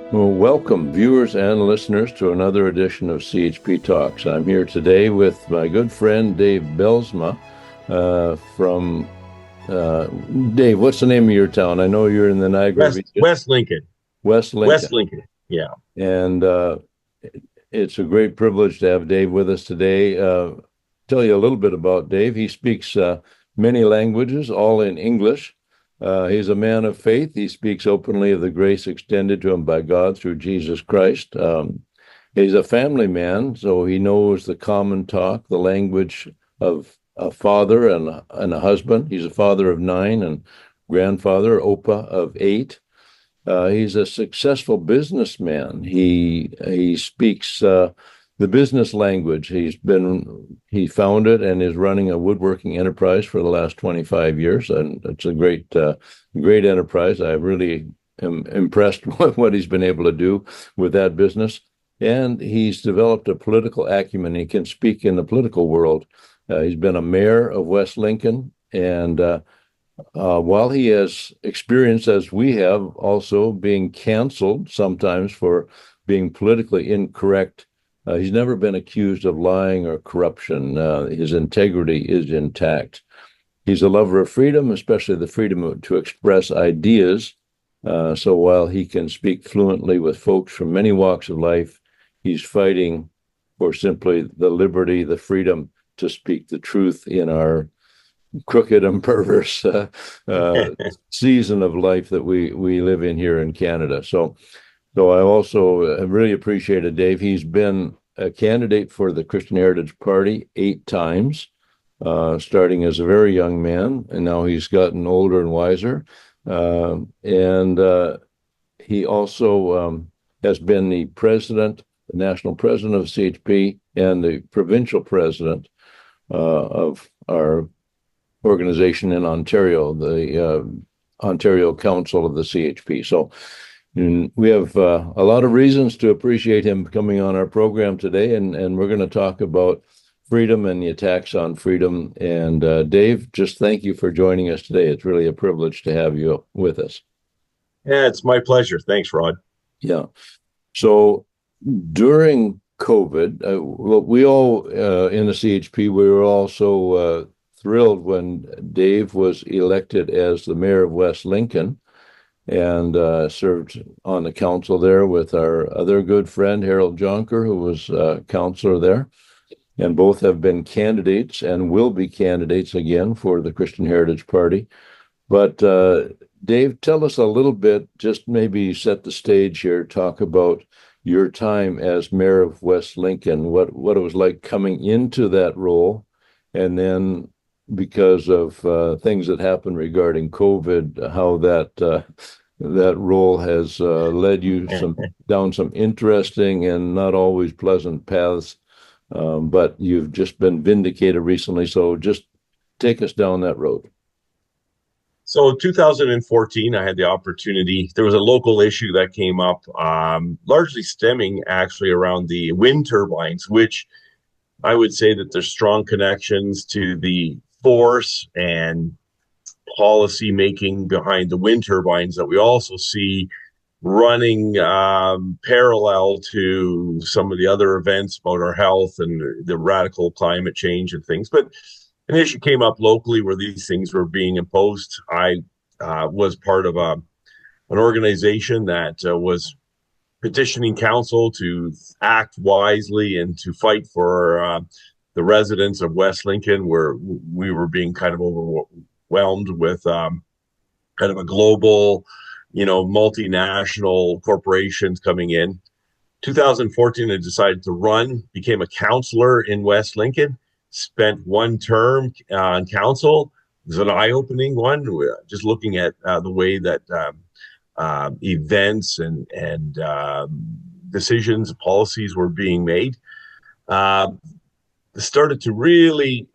Well, welcome, viewers and listeners, to another edition of CHP Talks. I'm here today with my good friend Dave Bylsma from Dave. What's the name of your town? I know you're in the Niagara region. West Lincoln. West West Lincoln, Lincoln. Yeah. and it's a great privilege to have Dave with us today. Tell you a little bit about Dave. He speaks many languages, all in English. He's a man of faith. He speaks openly of the grace extended to him by God through Jesus Christ. He's a family man, so he knows the common talk, the language of a father and a husband. He's a father of 9 and grandfather, Opa, of 8. He's a successful businessman. He speaks the business language. He founded and is running a woodworking enterprise for the last 25 years, and it's a great enterprise. I really am impressed with what he's been able to do with that business. And he's developed a political acumen. He can speak in the political world. He's been a mayor of West Lincoln, and while he has experience, as we have, also being canceled sometimes for being politically incorrect, he's never been accused of lying or corruption. His integrity is intact. He's a lover of freedom, especially the freedom to express ideas. So while he can speak fluently with folks from many walks of life, he's fighting for simply the liberty, the freedom to speak the truth in our crooked and perverse season of life that we live in here in Canada. So I also really appreciated Dave. He's been a candidate for the Christian Heritage Party 8 times, starting as a very young man, and now he's gotten older and wiser. And he also has been the national president of CHP, and the provincial president of our organization in Ontario, the Ontario Council of the CHP. So we have a lot of reasons to appreciate him coming on our program today, and we're going to talk about freedom and the attacks on freedom. And Dave, just thank you for joining us today. It's really a privilege to have you with us. Yeah, it's my pleasure. Thanks, Rod. Yeah. So during COVID, well, we all in the CHP, we were also thrilled when Dave was elected as the mayor of West Lincoln, and served on the council there with our other good friend, Harold Jonker, who was councillor there. And both have been candidates and will be candidates again for the Christian Heritage Party. But Dave, tell us a little bit, just maybe set the stage here, talk about your time as mayor of West Lincoln, what it was like coming into that role, and then because of things that happened regarding COVID, how that role has led you down some interesting and not always pleasant paths. But you've just been vindicated recently, so just take us down that road. So 2014, I had the opportunity. There was a local issue that came up, largely stemming actually around the wind turbines, which I would say that there's strong connections to the force and policy making behind the wind turbines that we also see running parallel to some of the other events about our health and the radical climate change and things. But an issue came up locally where these things were being imposed. I was part of an organization that was petitioning council to act wisely and to fight for the residents of West Lincoln, where we were being kind of overwhelmed with kind of a global, multinational corporations coming in. 2014, I decided to run, became a councillor in West Lincoln, spent one term on council. It was an eye-opening one, just looking at the way that events and decisions, policies were being made. Started to really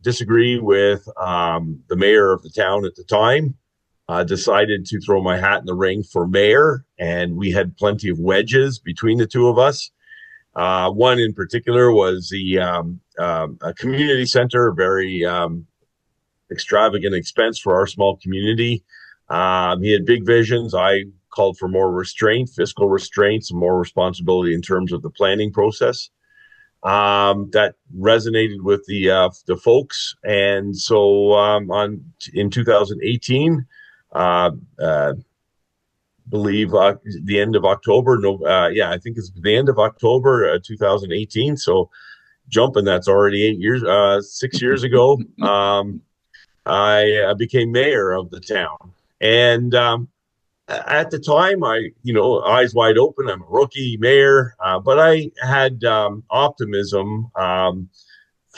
disagree with the mayor of the town at the time. Decided to throw my hat in the ring for mayor, and we had plenty of wedges between the two of us. One in particular was the a community center, very extravagant expense for our small community. He had big visions. I called for more restraint, fiscal restraints, and more responsibility in terms of the planning process. That resonated with the folks, and so in 2018, believe the end of October. I think it's the end of October 2018. So jumping, that's already 6 years ago. I became mayor of the town, and at the time, eyes wide open. I'm a rookie mayor, but I had optimism.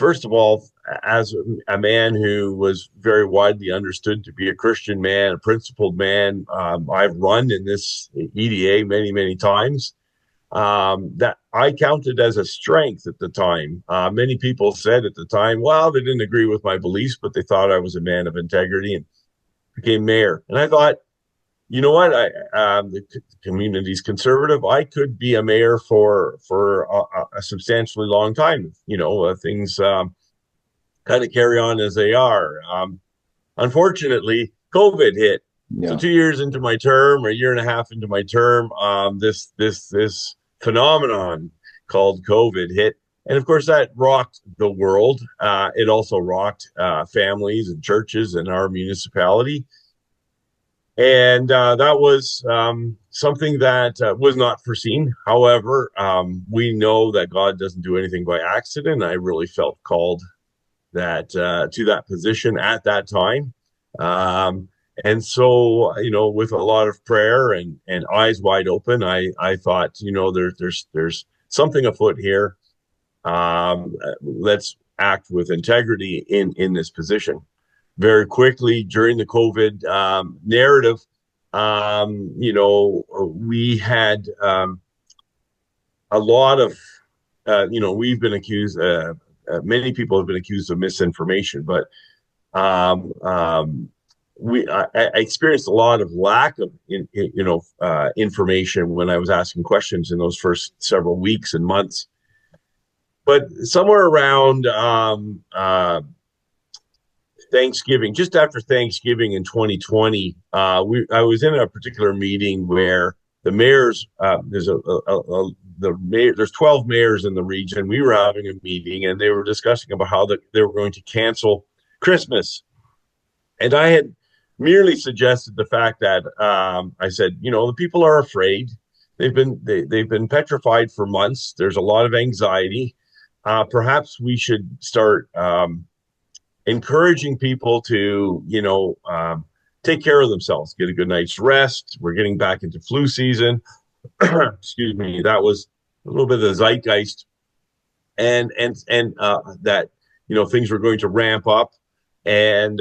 First of all, as a man who was very widely understood to be a Christian man, a principled man, I've run in this EDA many, many times. That I counted as a strength at the time. Many people said at the time, well, they didn't agree with my beliefs, but they thought I was a man of integrity, and became mayor. And I thought, you know what? The community's conservative. I could be a mayor for a substantially long time. Things kind of carry on as they are. Unfortunately, COVID hit. Yeah. So 2 years into my term, or a year and a half into my term, this phenomenon called COVID hit. And of course, that rocked the world. It also rocked families and churches in our municipality. And that was something that was not foreseen. However, we know that God doesn't do anything by accident. I really felt called to that position at that time. And so, with a lot of prayer and eyes wide open, I thought, there's something afoot here. Let's act with integrity in this position. Very quickly during the COVID narrative, we had a lot of, we've been accused, many people have been accused of misinformation, but I experienced a lot of lack of, information when I was asking questions in those first several weeks and months. But somewhere around Thanksgiving, just after Thanksgiving in 2020, I was in a particular meeting where the mayors, there's 12 mayors in the region. We were having a meeting, and they were discussing about how they were going to cancel Christmas. And I had merely suggested the fact that I said, the people are afraid. They've been petrified for months. There's a lot of anxiety. Perhaps we should start encouraging people to, take care of themselves, get a good night's rest. We're getting back into flu season. Excuse me. That was a little bit of the zeitgeist, and that things were going to ramp up, and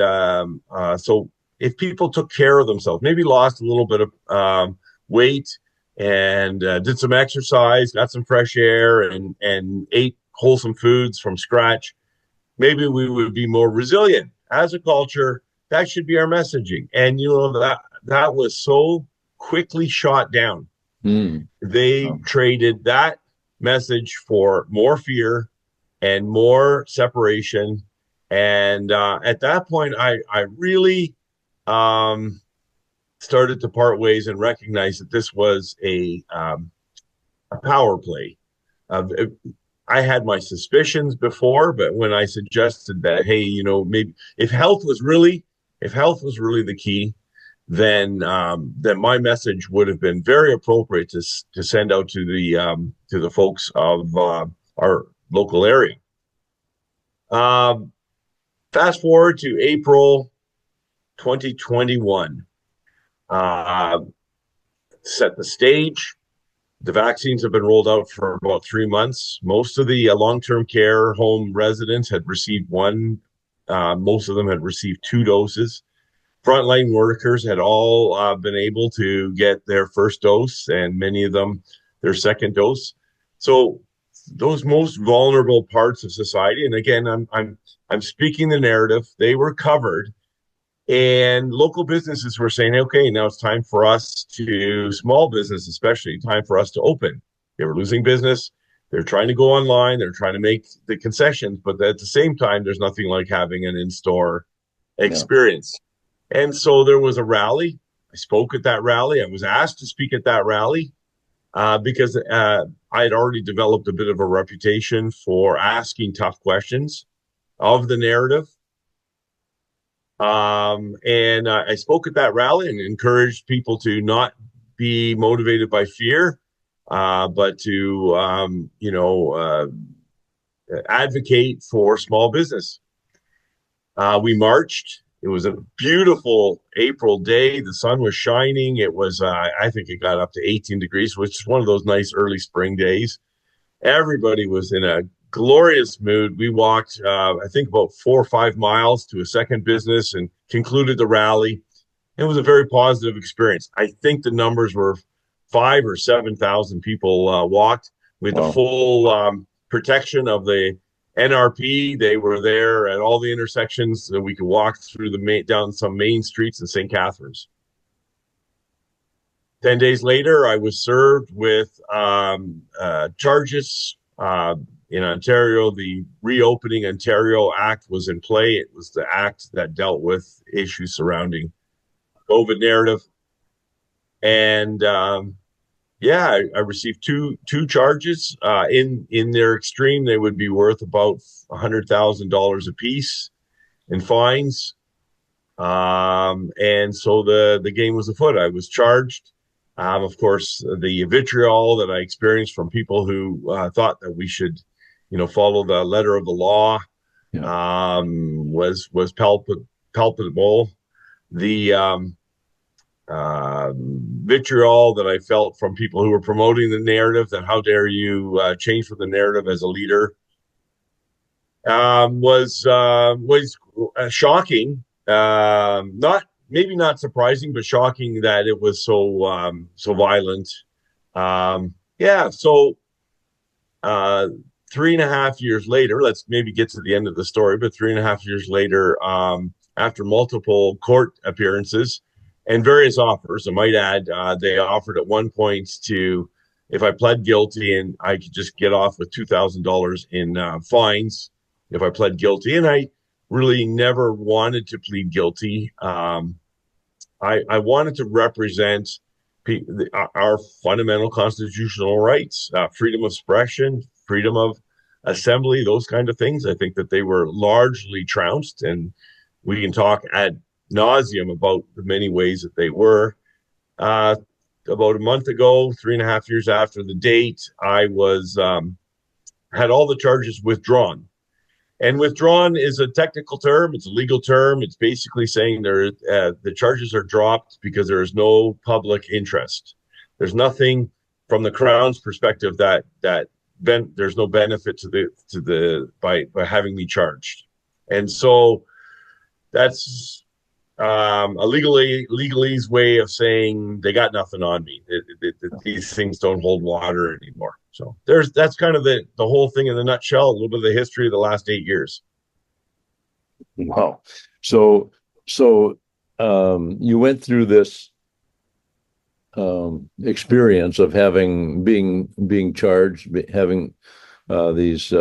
so if people took care of themselves, maybe lost a little bit of weight, and did some exercise, got some fresh air, and ate wholesome foods from scratch, maybe we would be more resilient as a culture. That should be our messaging. And that was so quickly shot down. They traded that message for more fear and more separation. And at that point, I really started to part ways and recognize that this was a power play. I had my suspicions before, but when I suggested that, hey, maybe if health was really the key, then my message would have been very appropriate to send out to the folks of our local area. Fast forward to April 2021. Set the stage. The vaccines have been rolled out for about 3 months. Most of the long-term care home residents had received one. Most of them had received 2 doses. Frontline workers had all been able to get their first dose, and many of them their second dose. So those most vulnerable parts of society, and again, I'm speaking the narrative, they were covered. And local businesses were saying, okay, now it's time for us small business especially, time for us to open. They were losing business. They're trying to go online. They're trying to make the concessions. But at the same time, there's nothing like having an in-store experience. Yeah. And so there was a rally. I spoke at that rally. I was asked to speak at that rally because I had already developed a bit of a reputation for asking tough questions of the narrative. And I spoke at that rally and encouraged people to not be motivated by fear, but to, advocate for small business. We marched. It was a beautiful April day. The sun was shining. It was, I think it got up to 18 degrees, which is one of those nice early spring days. Everybody was in a glorious mood. We walked, I think, about 4 or 5 miles to a second business and concluded the rally. It was a very positive experience. I think the numbers were 5,000 or 7,000 people walked with the full protection of the NRP. They were there at all the intersections, so we could walk through down some main streets in St. Catharines. 10 days later, I was served with charges in Ontario. The Reopening Ontario Act was in play. It was the act that dealt with issues surrounding COVID narrative. And I received two charges. In their extreme, they would be worth about $100,000 apiece in fines. And so the game was afoot. I was charged. Of course, the vitriol that I experienced from people who thought that we should, follow the letter of the law, was palpable. The vitriol that I felt from people who were promoting the narrative, that how dare you change from the narrative as a leader, was shocking. Maybe not surprising, but shocking that it was so violent. So 3.5 years later, let's maybe get to the end of the story, but 3.5 years later, after multiple court appearances and various offers, I might add, they offered at one point to, if I pled guilty and I could just get off with $2,000 in fines if I pled guilty. And I really never wanted to plead guilty. I wanted to represent our fundamental constitutional rights, freedom of expression, freedom of assembly, those kind of things. I think that they were largely trounced, and we can talk ad nauseum about the many ways that they were. About a month ago, 3.5 years after the date, I was had all the charges withdrawn. And withdrawn is a technical term. It's a legal term. It's basically saying the charges are dropped because there is no public interest. There's nothing from the Crown's perspective that there's no benefit to by having me charged. And so that's a legalese way of saying they got nothing on me. These things don't hold water anymore. So that's kind of the whole thing in a nutshell, a little bit of the history of the last 8 years. Wow. So you went through this experience of being charged, having these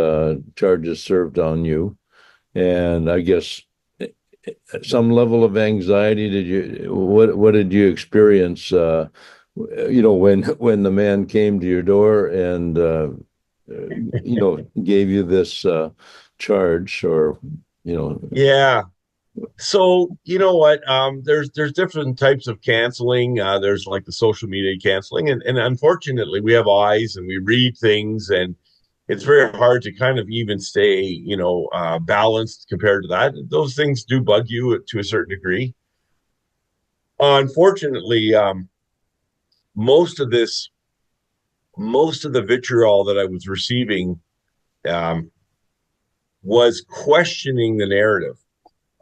charges served on you, and I guess some level of anxiety. What did you experience? When the man came to your door and gave you this charge, or Yeah. So you know what? There's different types of canceling. There's like the social media canceling, and unfortunately, we have eyes and we read things, and it's very hard to kind of even stay balanced compared to that. Those things do bug you to a certain degree. Unfortunately, most of the vitriol that I was receiving was questioning the narrative.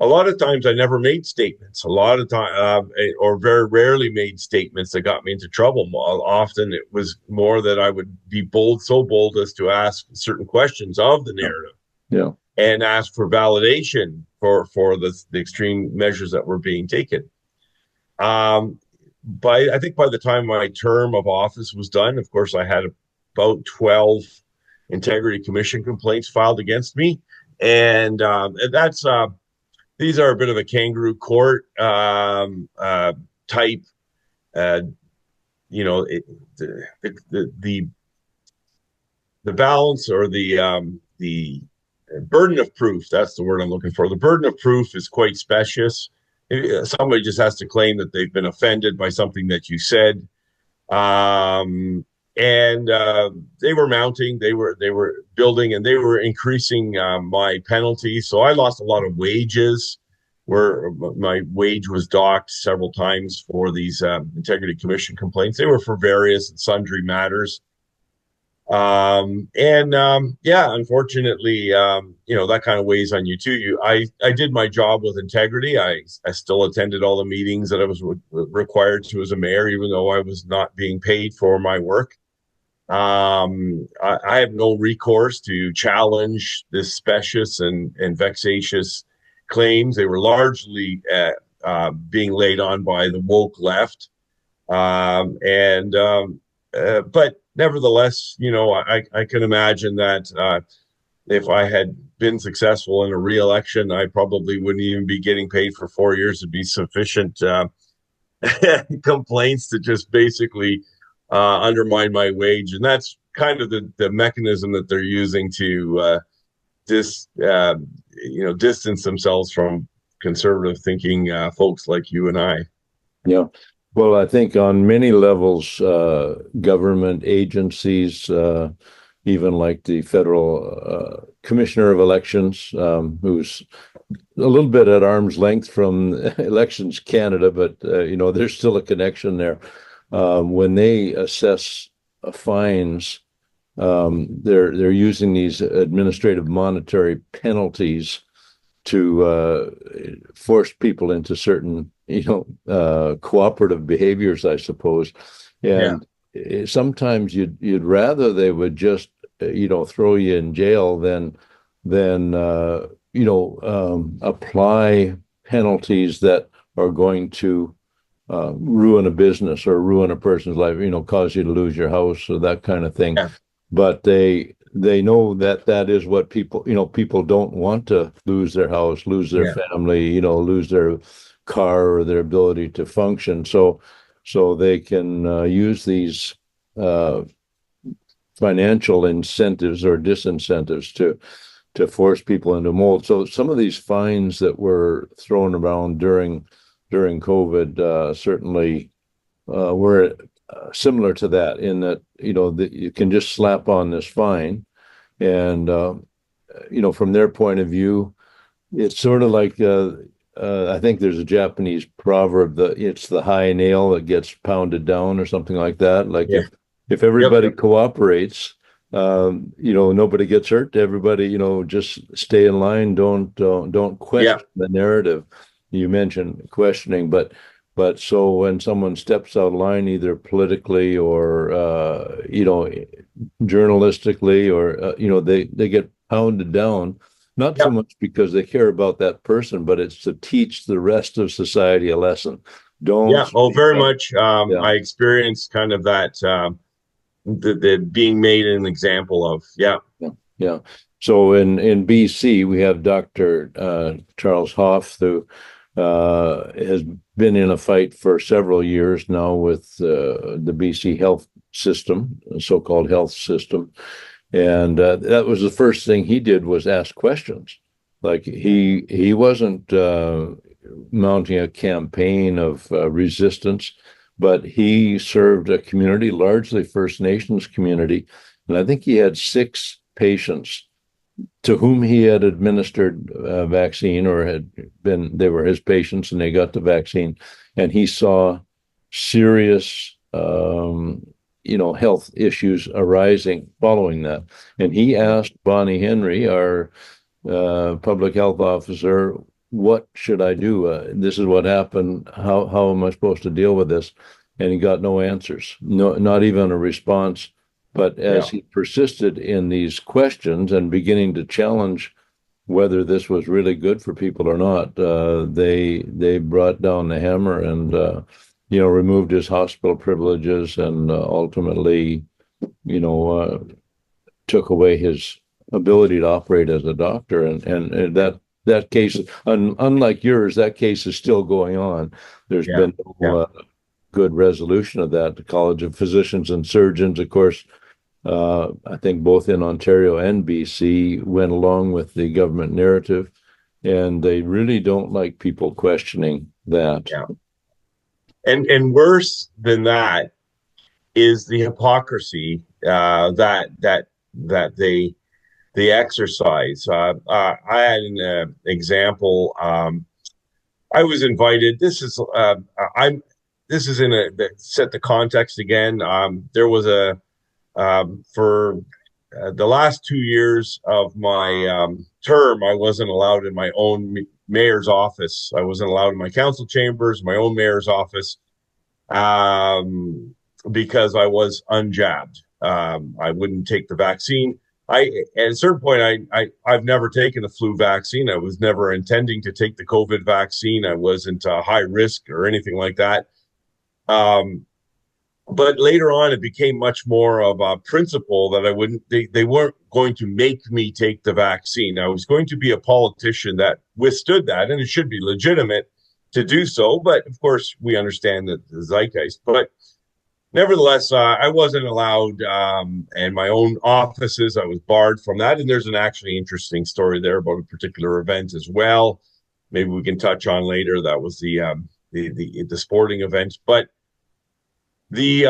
A lot of times I never made statements. A lot of time, or very rarely made statements that got me into trouble. Often it was more that I would be so bold as to ask certain questions of the narrative, and ask for validation for the extreme measures that were being taken. I think by the time my term of office was done, of course, I had about 12 Integrity Commission complaints filed against me, and that's these are a bit of a kangaroo court type you know, the balance, or the burden of proof, that's the word I'm looking for. The burden of proof is quite specious. Somebody just has to claim that they've been offended by something that you said. And they were mounting, they were building, and they were increasing my penalty. So I lost a lot of wages, where my wage was docked several times for these integrity commission complaints. They were for various and sundry matters. Yeah, unfortunately, that kind of weighs on you too. I did my job with integrity. I still attended all the meetings that I was required to as a mayor, even though I was not being paid for my work. I have no recourse to challenge this specious and vexatious claims. They were largely being laid on by the woke left. But nevertheless, I can imagine that if I had been successful in a re-election, I probably wouldn't even be getting paid for 4 years. It'd be sufficient complaints to just basically undermine my wage. And that's kind of the mechanism that they're using to distance themselves from conservative thinking folks like you and I. Yeah. Well, I think on many levels, government agencies, even like the federal commissioner of elections, who's a little bit at arm's length from Elections Canada, but there's still a connection there. When they assess fines, they're using these administrative monetary penalties to force people into certain cooperative behaviors, I suppose. And sometimes you'd rather they would just throw you in jail than apply penalties that are going to ruin a business or ruin a person's life, cause you to lose your house or that kind of thing. Yeah. But they know that is what people don't want to lose their house, lose their family, lose their car or their ability to function. So they can use these financial incentives or disincentives to force people into mold. So some of these fines that were thrown around during COVID certainly were similar to that, in that that you can just slap on this fine, and from their point of view, it's sort of like I think there's a Japanese proverb that it's the high nail that gets pounded down or something like that. Like if everybody cooperates, nobody gets hurt. Everybody, just stay in line. Don't question the narrative. You mentioned questioning, but so when someone steps out of line, either politically or journalistically, or they get pounded down, not so much because they care about that person, but it's to teach the rest of society a lesson. Very much. I experienced kind of that the being made an example of. Yeah. So in BC, we have Dr. Charles Hoff, who has been in a fight for several years now with the BC health system, so-called health system. And that was the first thing he did, was ask questions. Like he wasn't mounting a campaign of resistance, but he served a community, largely First Nations community. And I think he had 6 patients to whom he had administered a vaccine, or they were his patients and they got the vaccine. And he saw serious health issues arising following that. And he asked Bonnie Henry, our public health officer, what should I do? This is what happened. How am I supposed to deal with this? And he got no answers, not even a response. But as he persisted in these questions and beginning to challenge whether this was really good for people or not, they brought down the hammer and removed his hospital privileges and ultimately, took away his ability to operate as a doctor. And that case, unlike yours, that case is still going on. There's been no good resolution of that. The College of Physicians and Surgeons, of course, I think both in Ontario and BC went along with the government narrative, and they really don't like people questioning that. Yeah. And worse than that is the hypocrisy that they exercise. I had an example. I was invited. This is set the context again. There was for the last 2 years of my term, I wasn't allowed in my own mayor's office. I wasn't allowed in my council chambers, my own mayor's office, because I was unjabbed. I wouldn't take the vaccine. At a certain point, I've never taken a flu vaccine. I was never intending to take the COVID vaccine. I wasn't high risk or anything like that. But later on, it became much more of a principle that I wouldn't. They weren't going to make me take the vaccine. I was going to be a politician that withstood that, and it should be legitimate to do so. But of course, we understand that the zeitgeist. But nevertheless, I wasn't allowed, and my own offices, I was barred from that. And there's an actually interesting story there about a particular event as well. Maybe we can touch on later. That was the sporting event. But the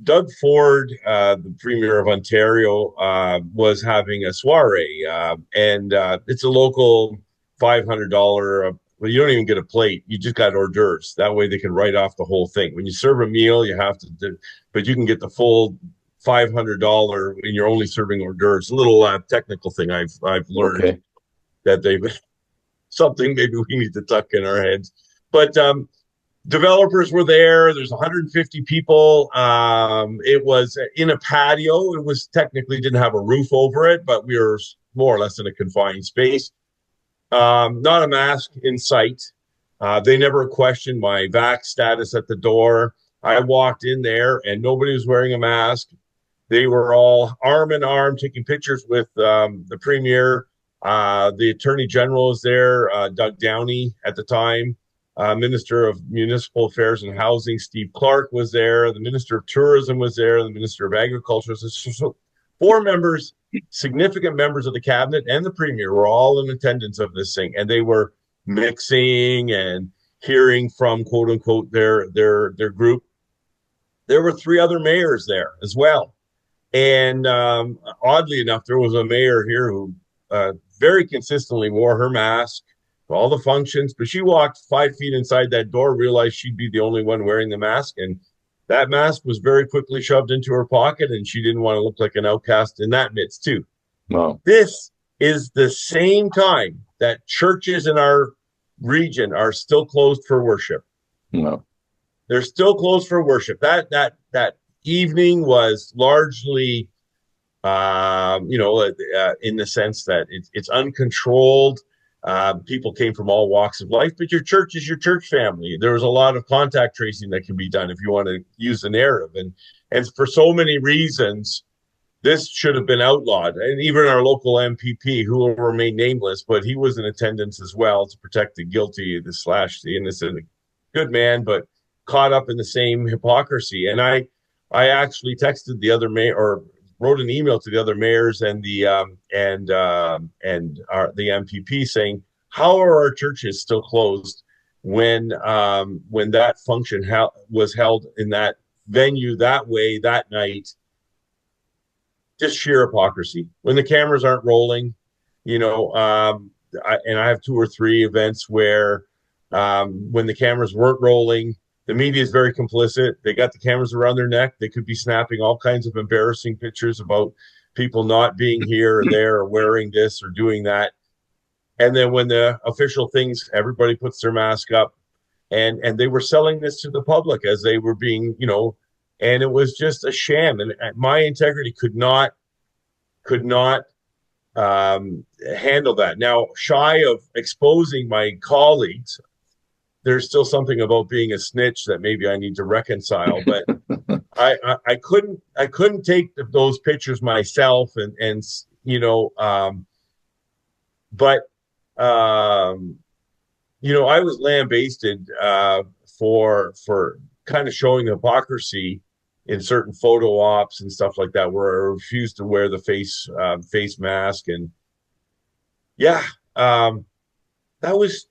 Doug Ford, the Premier of Ontario, was having a soiree, and it's a local $500. Well, you don't even get a plate. You just got hors d'oeuvres. That way they can write off the whole thing. When you serve a meal, you have to do, but you can get the full $500 when you're only serving hors d'oeuvres. A little technical thing I've learned that they've something maybe we need to tuck in our heads. But developers were there. There's 150 people. It was in a patio. It was technically didn't have a roof over it, but we were more or less in a confined space. Not a mask in sight. They never questioned my vax status at the door. I walked in there and nobody was wearing a mask. They were all arm in arm taking pictures with the Premier. The Attorney General was there, Doug Downey at the time. Minister of Municipal Affairs and Housing, Steve Clark, was there. The Minister of Tourism was there. The Minister of Agriculture was there. So 4 members, significant members of the cabinet and the Premier were all in attendance of this thing. And they were mixing and hearing from, quote unquote, their group. There were 3 other mayors there as well. And oddly enough, there was a mayor here who very consistently wore her mask for all the functions, but she walked 5 feet inside that door, realized she'd be the only one wearing the mask, and that mask was very quickly shoved into her pocket, and she didn't want to look like an outcast in that midst too. Wow. This is the same time that churches in our region are still closed for worship. No. They're still closed for worship. That evening was largely, in the sense that it's uncontrolled. People came from all walks of life, but your church is your church family. There was a lot of contact tracing that can be done if you want to use the narrative. And for so many reasons, this should have been outlawed. And even our local MPP, who will remain nameless, but he was in attendance as well to protect the guilty, the innocent. Good man, but caught up in the same hypocrisy. And I actually texted the other mayor, or wrote an email to the other mayors and the MPP saying, how are our churches still closed when that function was held in that venue that way that night? Just sheer hypocrisy. When the cameras aren't rolling, I have 2 or 3 events where when the cameras weren't rolling, the media is very complicit. They got the cameras around their neck. They could be snapping all kinds of embarrassing pictures about people not being here or there or wearing this or doing that. And then when the official things, everybody puts their mask up, and they were selling this to the public as they were being, and it was just a sham. And my integrity could not handle that. Now, shy of exposing my colleagues, there's still something about being a snitch that maybe I need to reconcile, but I couldn't take those pictures myself, I was lambasted for kind of showing hypocrisy in certain photo ops and stuff like that, where I refused to wear the face mask. And yeah, that was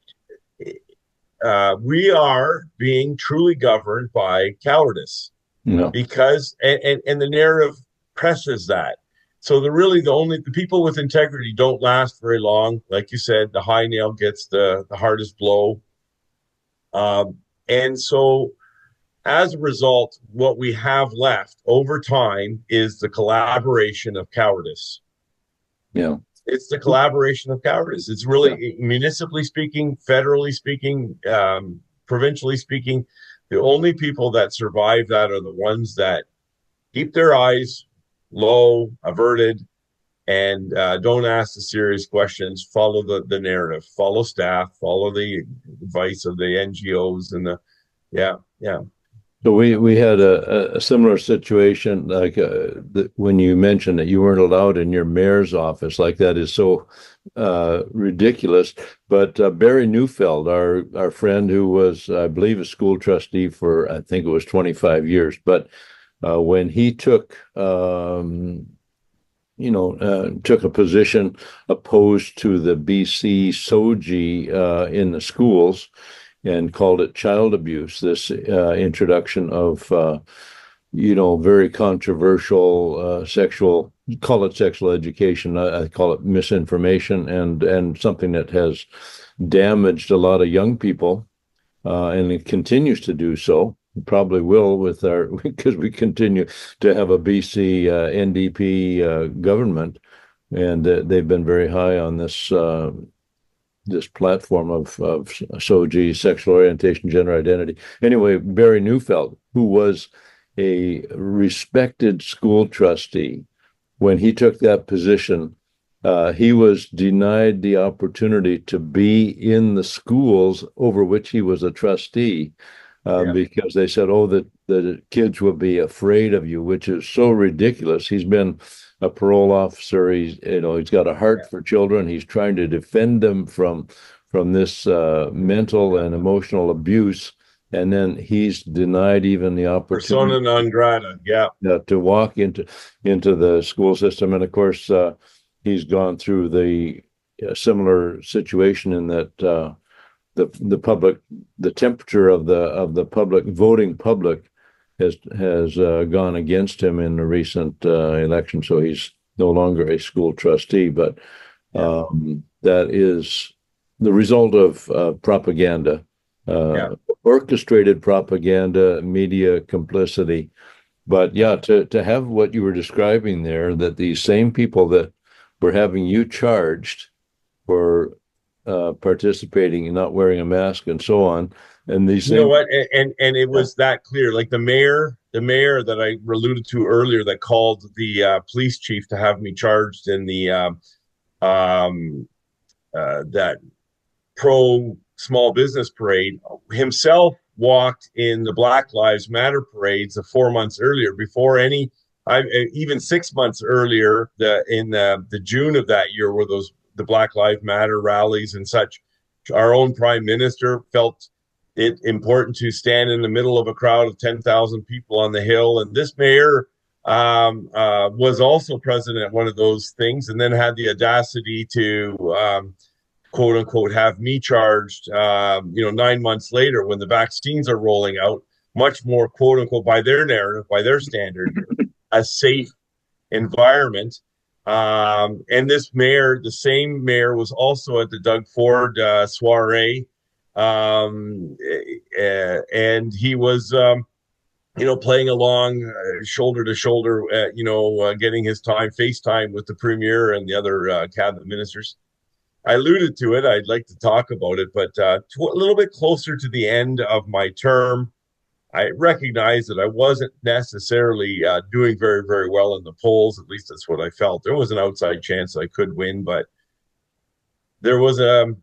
we are being truly governed by cowardice, Yeah. because and the narrative presses that. So the people with integrity don't last very long. Like you said, the high nail gets the hardest blow. And so as a result, what we have left over time is the collaboration of cowardice. Yeah. It's the collaboration of cowardice. It's really, municipally speaking, federally speaking, provincially speaking, the only people that survive that are the ones that keep their eyes low, averted, and don't ask the serious questions. Follow the narrative, follow staff, follow the advice of the NGOs and yeah. So we had a similar situation, like when you mentioned that you weren't allowed in your mayor's office, like that is so ridiculous. But Barry Neufeld, our friend who was, I believe, a school trustee for, I think it was 25 years, but when he took took a position opposed to the BC SOGI in the schools, and called it child abuse. This introduction of, very controversial sexual, call it sexual education. I call it misinformation, and something that has damaged a lot of young people, and it continues to do so. It probably will with because we continue to have a BC NDP government, and they've been very high on this platform of SOGI, sexual orientation, gender identity. Anyway, Barry Neufeld, who was a respected school trustee, when he took that position, he was denied the opportunity to be in the schools over which he was a trustee, because they said, oh, that the kids will be afraid of you, which is so ridiculous. He's been a parole officer. He's got a heart for children. He's trying to defend them from this mental and emotional abuse, and then he's denied even the opportunity Persona non grata. to walk into the school system. And of course, he's gone through the similar situation in that the temperature of the public voting public has gone against him in the recent election, so he's no longer a school trustee. But that is the result of propaganda, orchestrated propaganda, media complicity. But to have what you were describing there, that these same people that were having you charged for participating and not wearing a mask and so on, and these know what, and it was that clear. Like the mayor that I alluded to earlier, that called the police chief to have me charged in the that pro small business parade, himself walked in the Black Lives Matter parades 4 months earlier, before any, even 6 months earlier, in the June of that year, where the Black Lives Matter rallies and such. Our own prime minister felt it important to stand in the middle of a crowd of 10,000 people on the Hill. And this mayor was also president at one of those things, and then had the audacity to quote unquote have me charged 9 months later, when the vaccines are rolling out, much more quote unquote, by their narrative, by their standard, a safe environment. And this mayor, the same mayor, was also at the Doug Ford soiree, and he was playing along shoulder to shoulder, getting his FaceTime with the premier and the other cabinet ministers. I alluded to it. I'd like to talk about it, but a little bit closer to the end of my term, I recognized that I wasn't necessarily doing very, very well in the polls. At least that's what I felt. There was an outside chance I could win, but there was a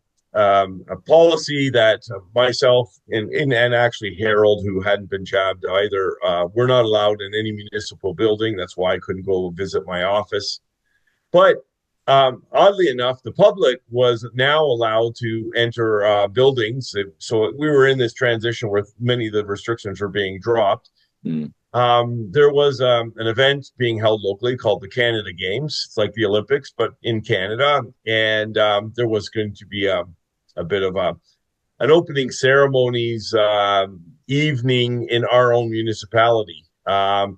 policy that myself and actually Harold, who hadn't been jabbed either, were not allowed in any municipal building. That's why I couldn't go visit my office. But Oddly enough, the public was now allowed to enter buildings. So we were in this transition where many of the restrictions were being dropped. Mm. There was an event being held locally called the Canada Games. It's like the Olympics, but in Canada. And there was going to be a bit of an opening ceremonies evening in our own municipality. And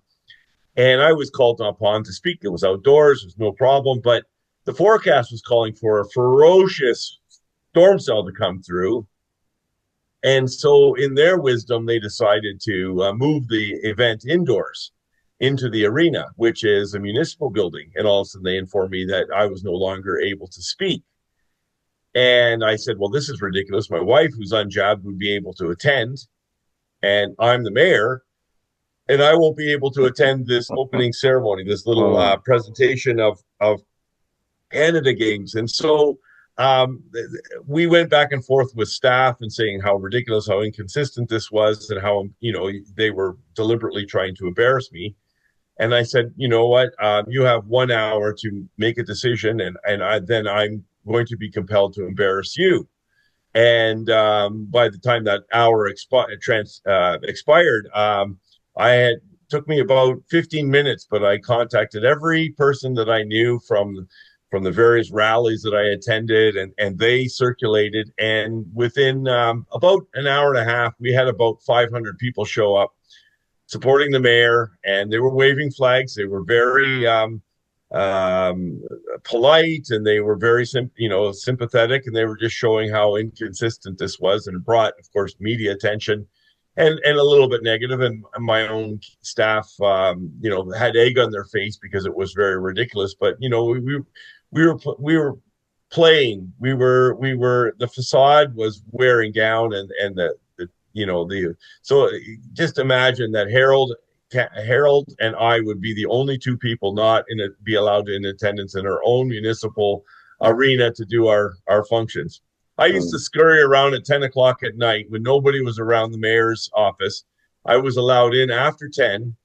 I was called upon to speak. It was outdoors, it was no problem. But the forecast was calling for a ferocious storm cell to come through. And so, in their wisdom, they decided to move the event indoors into the arena, which is a municipal building. And all of a sudden, they informed me that I was no longer able to speak. And I said, well, this is ridiculous. My wife, who's unjabbed, would be able to attend, and I'm the mayor, and I won't be able to attend this opening ceremony, this little presentation of Canada Games. And so we went back and forth with staff and saying how ridiculous, how inconsistent this was, and how, they were deliberately trying to embarrass me. And I said, you know what, you have 1 hour to make a decision, and then I'm going to be compelled to embarrass you. And by the time that hour expired, I had took me about 15 minutes, but I contacted every person that I knew from the various rallies that I attended, and they circulated. And within about an hour and a half, we had about 500 people show up supporting the mayor, and they were waving flags. They were very polite, and they were very sympathetic, and they were just showing how inconsistent this was, and it brought, of course, media attention and a little bit negative. And my own staff had egg on their face because it was very ridiculous. But we were playing, we were the facade was wearing down, and so just imagine that Harold and I would be the only two people not be allowed in attendance in our own municipal arena to do our functions. I used to scurry around at 10 o'clock at night when nobody was around the mayor's office. I was allowed in after 10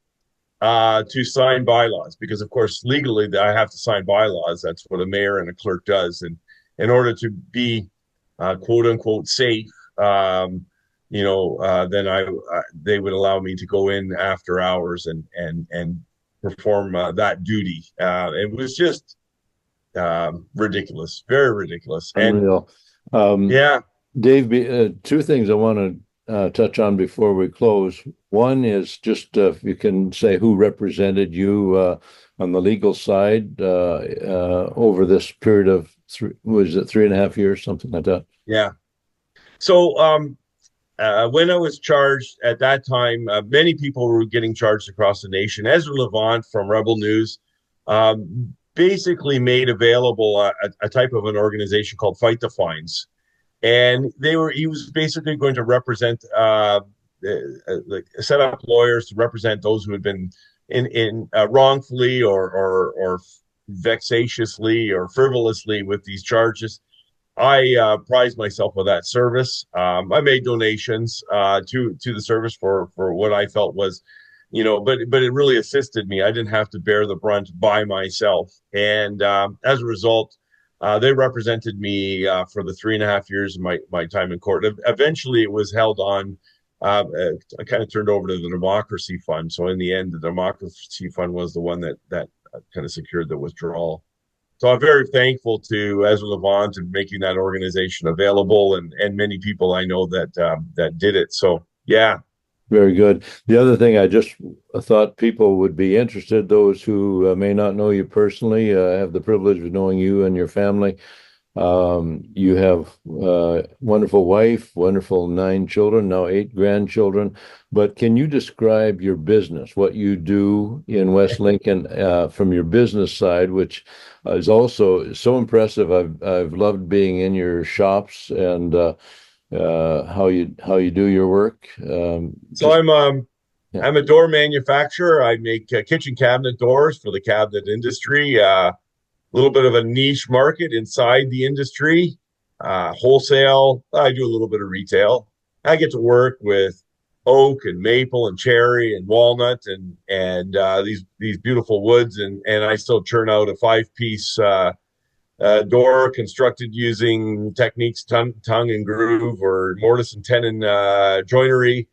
to sign bylaws, because, of course, legally I have to sign bylaws. That's what a mayor and a clerk does. And in order to be quote unquote safe, then they would allow me to go in after hours and perform that duty. It was just ridiculous, very ridiculous. Unreal. Yeah. Dave, two things I want to touch on before we close. One is just if you can say who represented you on the legal side over this period of 3.5 years, something like that? Yeah. So when I was charged at that time, many people were getting charged across the nation. Ezra Levant from Rebel News basically made available a type of an organization called Fight the Fines. And he was basically going to represent, set up lawyers to represent those who had been in wrongfully or vexatiously or frivolously with these charges. I prized myself with that service. I made donations to the service for what I felt was, but it really assisted me. I didn't have to bear the brunt by myself. And as a result, they represented me for the 3.5 years of my time in court. Eventually, it was held on. I kind of turned over to the Democracy Fund. So in the end, the Democracy Fund was the one that kind of secured the withdrawal. So I'm very thankful to Ezra Levant and making that organization available, and many people I know that did it. So yeah. Very good. The other thing I just thought people would be interested, those who may not know you personally, have the privilege of knowing you and your family. You have a wonderful wife, wonderful 9 children, now 8 grandchildren. But can you describe your business, what you do in West Lincoln from your business side, which is also so impressive. I've loved being in your shops and how you do your work. So I'm a door manufacturer. I make kitchen cabinet doors for the cabinet industry. A little bit of a niche market inside the industry. Wholesale. I do a little bit of retail. I get to work with oak and maple and cherry and walnut and these beautiful woods, and I still churn out a 5-piece door constructed using techniques, tongue and groove, or mortise and tenon joinery.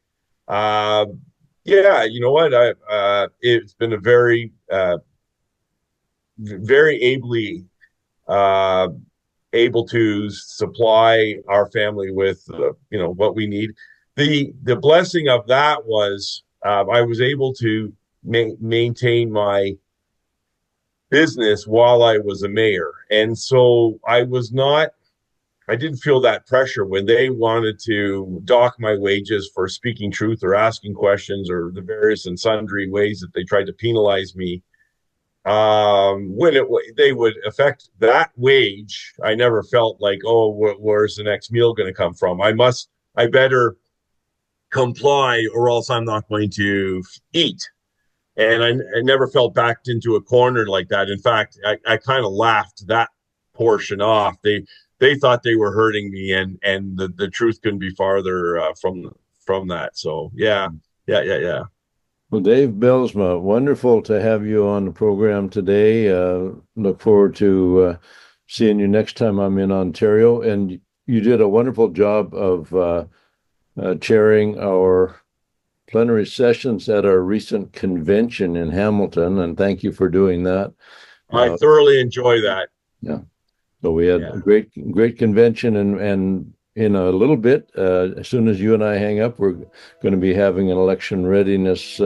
Yeah, you know what? It's been a very ably uh, able to supply our family with what we need. The blessing of that was I was able to maintain my business while I was a mayor, and so I didn't feel that pressure when they wanted to dock my wages for speaking truth or asking questions or the various and sundry ways that they tried to penalize me. When they would affect that wage, I never felt like, oh, where's the next meal going to come from? I better comply or else I'm not going to eat. And I never felt backed into a corner like that. In fact, I kind of laughed that portion off. They thought they were hurting me, and the truth couldn't be farther from that. So yeah. Well, Dave Bylsma, wonderful to have you on the program today. Look forward to seeing you next time I'm in Ontario. And you did a wonderful job of chairing our plenary sessions at our recent convention in Hamilton, and thank you for doing that. I thoroughly enjoy that. Yeah. So we had a great convention, and in a little bit, as soon as you and I hang up, we're going to be having an election readiness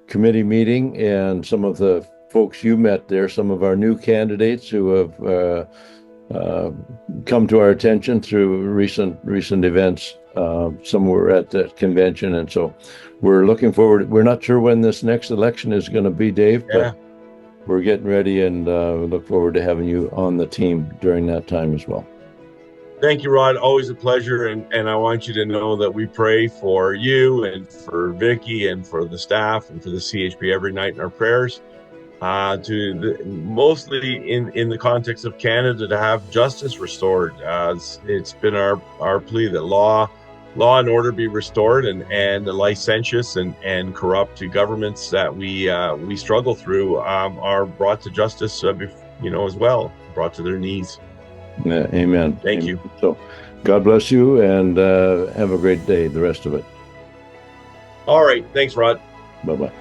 committee meeting, and some of the folks you met there, some of our new candidates who have come to our attention through recent events. Some were at that convention, and so we're looking forward. We're not sure when this next election is going to be, Dave, but we're getting ready, and look forward to having you on the team during that time as well. Thank you, Rod. Always a pleasure, and I want you to know that we pray for you and for Vicky and for the staff and for the CHP every night in our prayers. Mostly in the context of Canada, to have justice restored. It's been our plea that law and order be restored, and the licentious and corrupt governments that we struggle through are brought to justice, as well, brought to their knees. Amen. Thank you. So, God bless you, and have a great day. The rest of it. All right. Thanks, Rod. Bye-bye.